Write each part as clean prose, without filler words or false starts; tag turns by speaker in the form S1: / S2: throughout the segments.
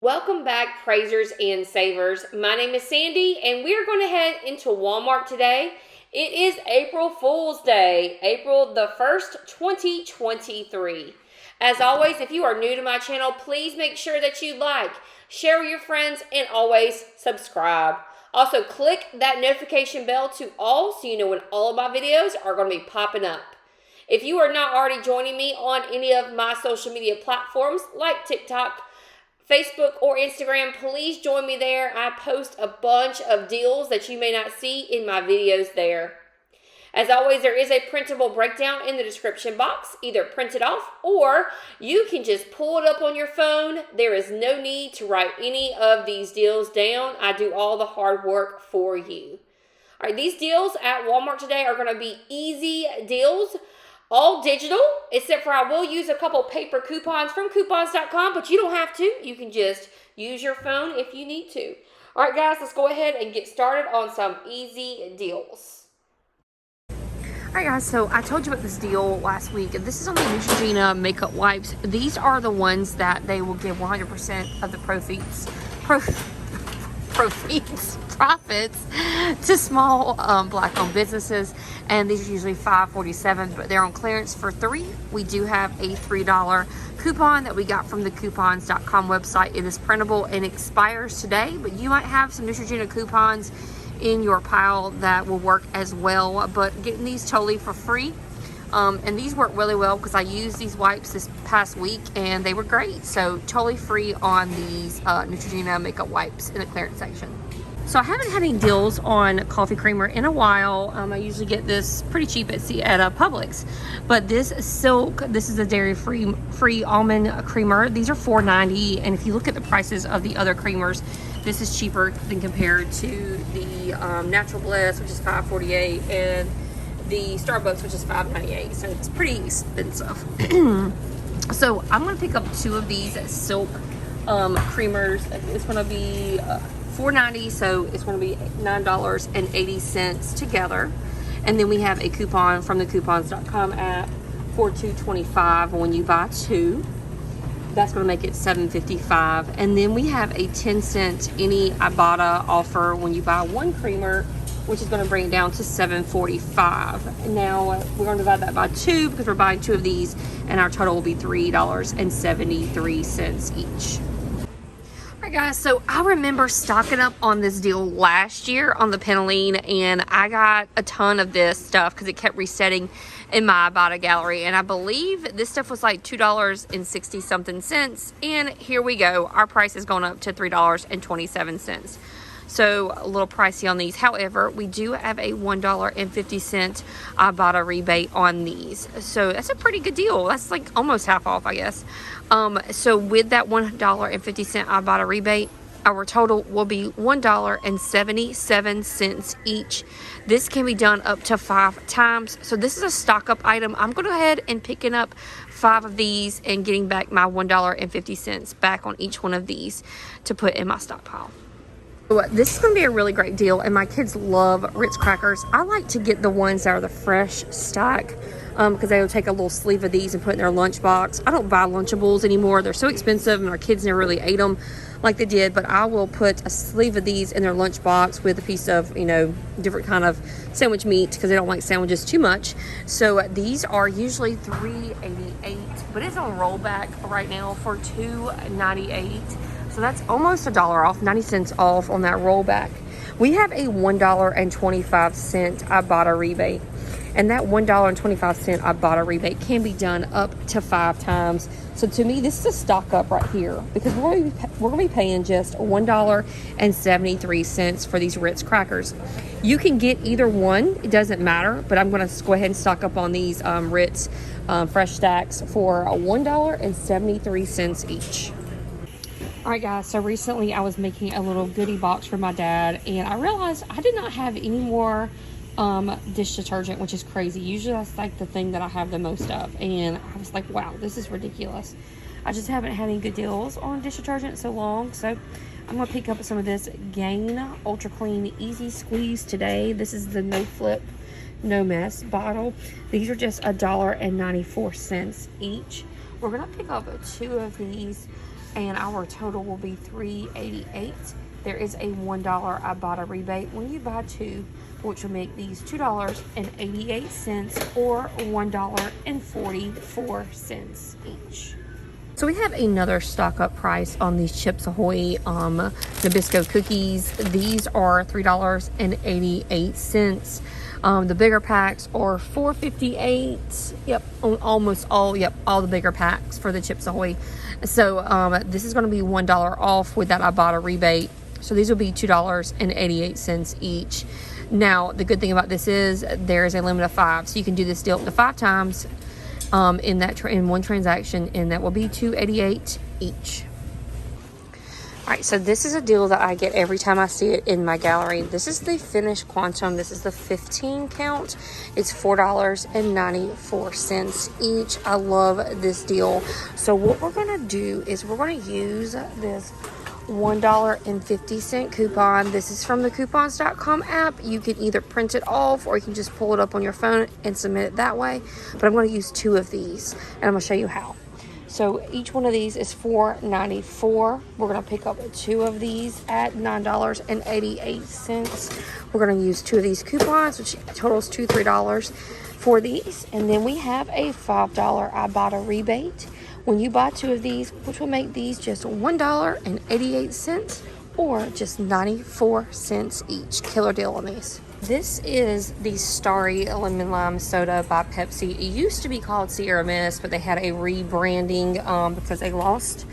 S1: Welcome back, praisers and savers. My name is Sandy, and we are going to head into Walmart today. It is April Fool's Day, April the 1st, 2023. As always, if you are new to my channel, please make sure that you like, share with your friends, and always subscribe. Also, click that notification bell to all so you know when all of my videos are going to be popping up. If you are not already joining me on any of my social media platforms like TikTok, Facebook, or Instagram, please join me there. I post a bunch of deals that you may not see in my videos there. As always, there is a printable breakdown in the description box. Either print it off or you can just pull it up on your phone. There is no need to write any of these deals down. I do all the hard work for you. All right, these deals at Walmart today are going to be easy deals. All digital, except for I will use a couple paper coupons from coupons.com, but you don't have to. You can just use your phone if you need to. All right, guys, let's go ahead and get started on some easy deals. All right, guys, so I told you about this deal last week. This is on the Neutrogena makeup wipes. These are the ones that they will give 100% of the profits to small black-owned businesses, and these are usually $5.47, but they're on clearance for $3. We do have a $3 coupon that we got from the coupons.com website. It is printable and expires today, but you might have some Neutrogena coupons in your pile that will work as well, but getting these totally for free. And these work really well because I used these wipes this past week and they were great. So totally free on these Neutrogena makeup wipes in the clearance section. So I haven't had any deals on coffee creamer in a while. I usually get this pretty cheap at Publix. But this Silk, this is a dairy-free almond creamer. These are $4.90, and if you look at the prices of the other creamers, this is cheaper than compared to the Natural Bliss, which is $5.48, and the Starbucks, which is $5.98. So it's pretty expensive. So I'm going to pick up 2 of these Silk creamers. It's going to be $4.90, so it's going to be $9.80 together. And then we have a coupon from the coupons.com app for $2.25 when you buy 2. That's going to make it $7.55. And then we have a 10-cent any Ibotta offer when you buy 1 creamer, which is going to bring it down to $7.45. Now we're going to divide that by 2 because we're buying 2 of these, and our total will be $3.73 each. Alright, guys, so I remember stocking up on this deal last year on the Pantry, and I got a ton of this stuff because it kept resetting in my Ibotta gallery, and I believe this stuff was like $2.60 something, and here we go. Our price has gone up to $3.27. So a little pricey on these. However, we do have a $1.50 Ibotta rebate on these. So that's a pretty good deal. That's like almost half off, I guess. So with that $1.50 Ibotta rebate, our total will be $1.77 each. This can be done up to 5 times. So this is a stock up item. I'm going to go ahead and picking up 5 of these and getting back my $1.50 back on each one of these to put in my stockpile. This is going to be a really great deal, and my kids love Ritz crackers. I like to get the ones that are the fresh stack because they will take a little sleeve of these and put in their lunchbox. I don't buy Lunchables anymore. They're so expensive, and our kids never really ate them like they did, but I will put a sleeve of these in their lunchbox with a piece of, different kind of sandwich meat because they don't like sandwiches too much. So these are usually $3.88, but it's on rollback right now for $2.98. So that's almost $1 off, 90 cents off on that rollback. We have a $1.25 Ibotta rebate. And that $1.25 Ibotta rebate can be done up to 5 times. So to me, this is a stock up right here because we're going to be paying just $1.73 for these Ritz crackers. You can get either one. It doesn't matter. But I'm going to go ahead and stock up on these Ritz fresh stacks for $1.73 each. Alright, guys, so recently I was making a little goodie box for my dad, and I realized I did not have any more dish detergent, which is crazy. Usually that's like the thing that I have the most of, and I was like, wow, this is ridiculous. I just haven't had any good deals on dish detergent so long, so I'm going to pick up some of this Gain Ultra Clean Easy Squeeze today. This is the No Flip, No Mess bottle. These are just $1.94 each. We're going to pick up 2 of these and our total will be $3.88. There is a $1 Ibotta rebate when you buy two, which will make these $2.88 or $1.44 each. So we have another stock up price on these Chips Ahoy Nabisco cookies. These are $3.88. The bigger packs are $4.58. Yep, almost all. Yep, all the bigger packs for the Chips Ahoy. So this is going to be $1 off with that Ibotta rebate. So these will be $2.88 each. Now the good thing about this is there is a limit of 5, so you can do this deal up to 5 times in one transaction, and that will be $2.88 each. All right, so this is a deal that I get every time I see it in my gallery. This is the finished quantum. This is the 15 count. It's $4.94 each. I love this deal. So what we're gonna do is we're gonna use this $1.50 coupon. This is from the coupons.com app. You can either print it off or you can just pull it up on your phone and submit it that way. But I'm going to use 2 of these and I'm going to show you how. So each one of these is $4.94. We're going to pick up 2 of these at $9.88. We're going to use 2 of these coupons, which totals $3 for these. And then we have a $5 Ibotta rebate when you buy 2 of these, which will make these just $1.88 or just 94 cents each. Killer deal on these. This is the Starry Lemon Lime Soda by Pepsi. It used to be called Sierra Mist, but they had a rebranding because they lost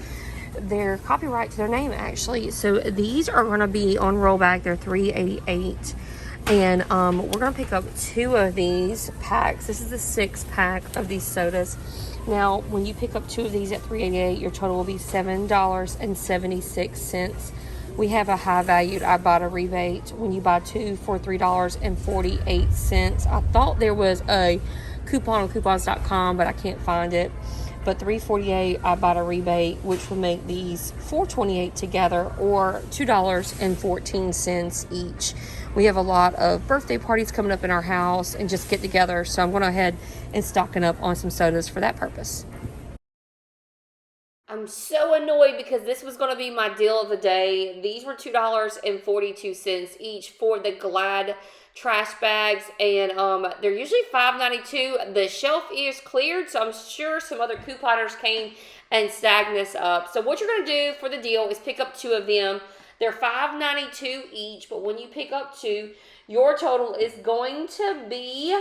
S1: their copyright to their name, actually. So these are going to be on rollback. They're $3.88. And we're going to pick up 2 of these packs. This is the 6-pack of these sodas. Now, when you pick up 2 of these at $3.88, your total will be $7.76. We have a high-valued Ibotta rebate when you buy 2 for $3.48. I thought there was a coupon on coupons.com, but I can't find it. But $3.48 Ibotta rebate, which will make these $4.28 together or $2.14 each. We have a lot of birthday parties coming up in our house and just get together, so I'm going to go ahead and stocking up on some sodas for that purpose. I'm so annoyed because this was going to be my deal of the day. These were $2.42 each for the Glad trash bags, and they're usually $5.92. The shelf is cleared, so I'm sure some other couponers came and snagged this up. So what you're going to do for the deal is pick up 2 of them. They're $5.92 each, but when you pick up 2, your total is going to be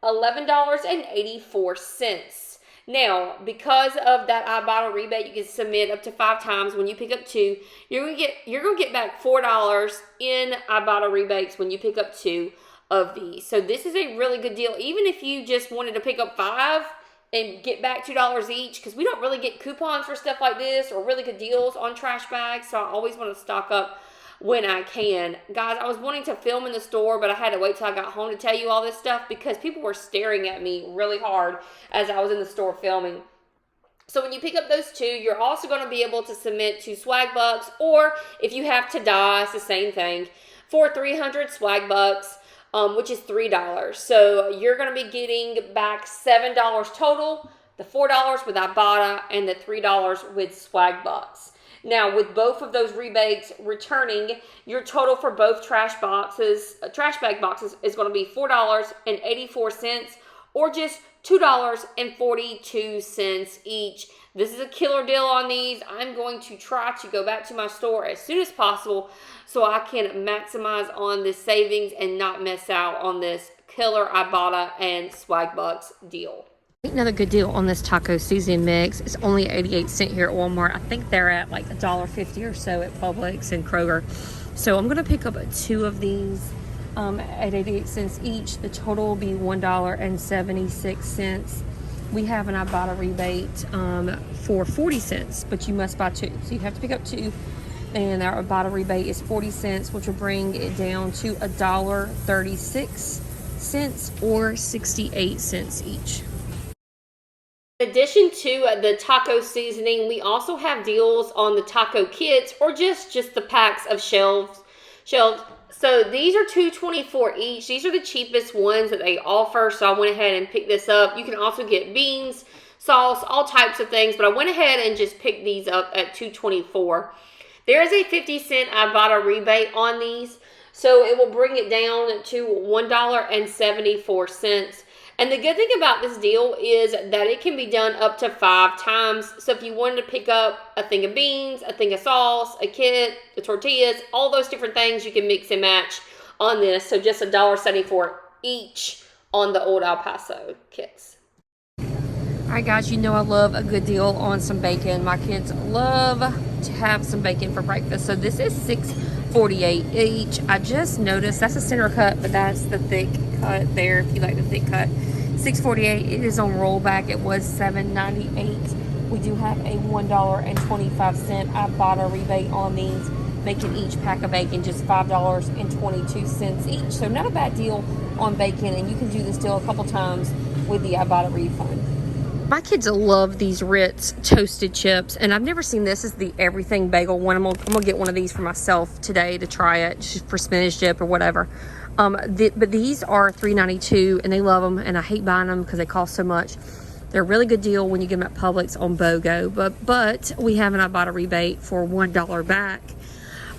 S1: $11.84. Now, because of that Ibotta rebate, you can submit up to 5 times. When you pick up 2, you're gonna get back $4 in Ibotta rebates when you pick up 2 of these. So this is a really good deal, even if you just wanted to pick up 5 and get back $2 each, because we don't really get coupons for stuff like this or really good deals on trash bags. So I always want to stock up when I can. Guys, I was wanting to film in the store, but I had to wait till I got home to tell you all this stuff because people were staring at me really hard as I was in the store filming. So when you pick up those 2, you're also going to be able to submit to Swagbucks, or if you have to die, it's the same thing, for 300 Swagbucks, which is $3. So you're going to be getting back $7 total, the $4 with Ibotta and the $3 with Swagbucks. Now, with both of those rebates returning, your total for both trash bag boxes is going to be $4.84 or just $2.42 each. This is a killer deal on these. I'm going to try to go back to my store as soon as possible so I can maximize on this savings and not miss out on this killer Ibotta and Swagbucks deal. Another good deal on this taco seasoning mix. It's only 88 cents here at Walmart. I think they're at like $1.50 or so at Publix and Kroger. So I'm going to pick up 2 of these at 88 cents each. The total will be $1.76. We have an Ibotta rebate for 40 cents, but you must buy 2. So you have to pick up 2. And our Ibotta rebate is 40 cents, which will bring it down to $1.36 or 68 cents each. In addition to the taco seasoning, we also have deals on the taco kits or just the packs of shelves. So these are $2.24 each. These are the cheapest ones that they offer, so I went ahead and picked this up. You can also get beans, sauce, all types of things. But I went ahead and just picked these up at $2.24. There is a 50-cent Ibotta rebate on these, so it will bring it down to $1.74. And the good thing about this deal is that it can be done up to 5 times. So if you wanted to pick up a thing of beans, a thing of sauce, a kit, the tortillas, all those different things, you can mix and match on this. So just $1.74 each on the Old El Paso kits. Alright guys, you know I love a good deal on some bacon. My kids love to have some bacon for breakfast. So this is $6.48 each. I just noticed that's a center cut, but that's the thick cut there if you like the thick cut. $6.48. It is on rollback. It was $7.98. We do have a $1.25 Ibotta rebate on these, making each pack of bacon just $5.22 each. So not a bad deal on bacon, and you can do this deal a couple times with the Ibotta refund. My kids love these Ritz toasted chips, and I've never seen this. This is the everything bagel one. I'm gonna get one of these for myself today to try it, just for spinach dip or whatever. But these are $3.92, and they love them, and I hate buying them because they cost so much. They're a really good deal when you get them at Publix on BOGO, but we have an Ibotta rebate for $1 back.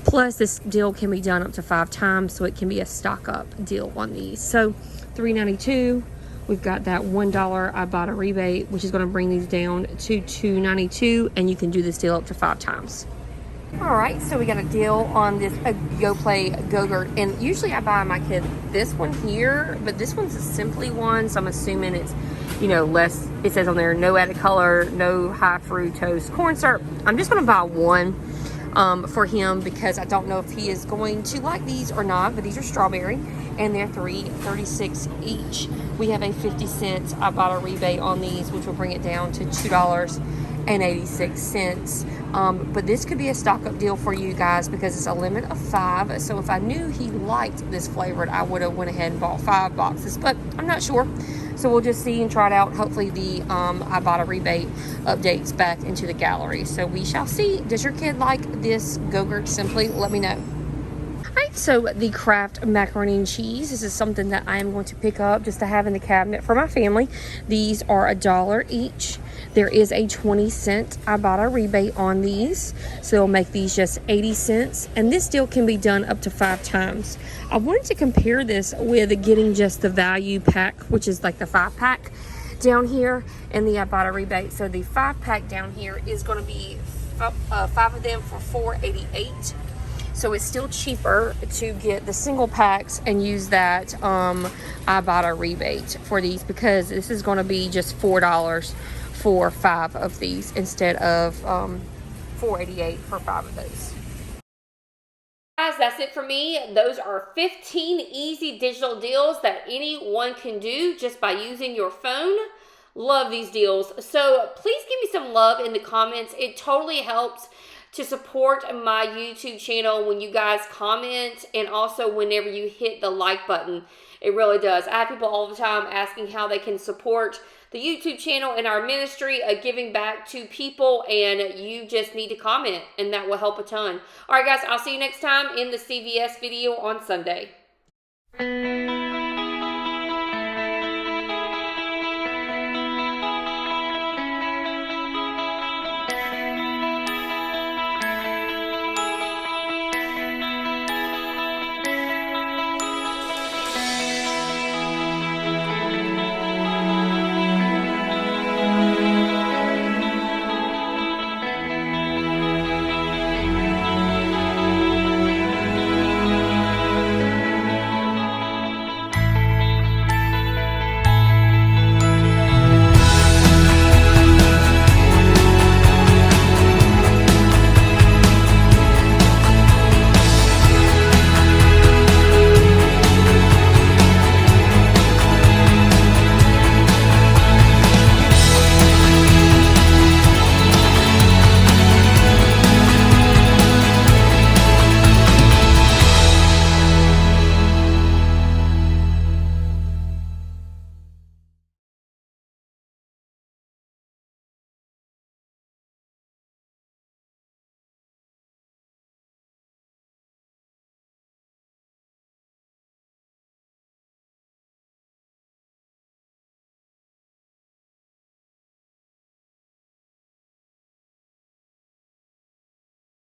S1: Plus, this deal can be done up to 5 times, so it can be a stock up deal on these. So $3.92. We've got that $1 Ibotta rebate, which is going to bring these down to $2.92, and you can do this deal up to 5 times. All right, so we got a deal on this Go Play Go-Gurt, and usually I buy my kid this one here, but this one's a Simply one, so I'm assuming it's, you know, less. It says on there, no added color, no high fructose corn syrup. I'm just going to buy one for him because I don't know if he is going to like these or not, but these are strawberry, and they're $3.36 each. We have a 50-cent Ibotta rebate on these, which will bring it down to $2.86. But this could be a stock up deal for you guys because it's a limit of 5. So if I knew he liked this flavored, I would have went ahead and bought 5 boxes, but I'm not sure. So we'll just see and try it out. Hopefully the Ibotta rebate updates back into the gallery. So we shall see. Does your kid like this Go-Gurt Simply? Let me know. Alright, so the Kraft macaroni and cheese. This is something that I am going to pick up just to have in the cabinet for my family. These are $1 each. There is a 20-cent Ibotta rebate on these, so it'll make these just 80 cents. And this deal can be done up to 5 times. I wanted to compare this with getting just the value pack, which is like the 5-pack down here, and the Ibotta rebate. So the 5-pack down here is going to be 5 of them for $4.88. So it's still cheaper to get the single packs and use that Ibotta rebate for these, because this is going to be just $4 for 5 of these instead of $4.88 for 5 of those. Guys, that's it for me. Those are 15 easy digital deals that anyone can do just by using your phone. Love these deals. So please give me some love in the comments. It totally helps to support my YouTube channel when you guys comment, and also whenever you hit the like button. It really does. I have people all the time asking how they can support the YouTube channel and our ministry of giving back to people, and you just need to comment, and that will help a ton. All right, guys, I'll see you next time in the CVS video on Sunday.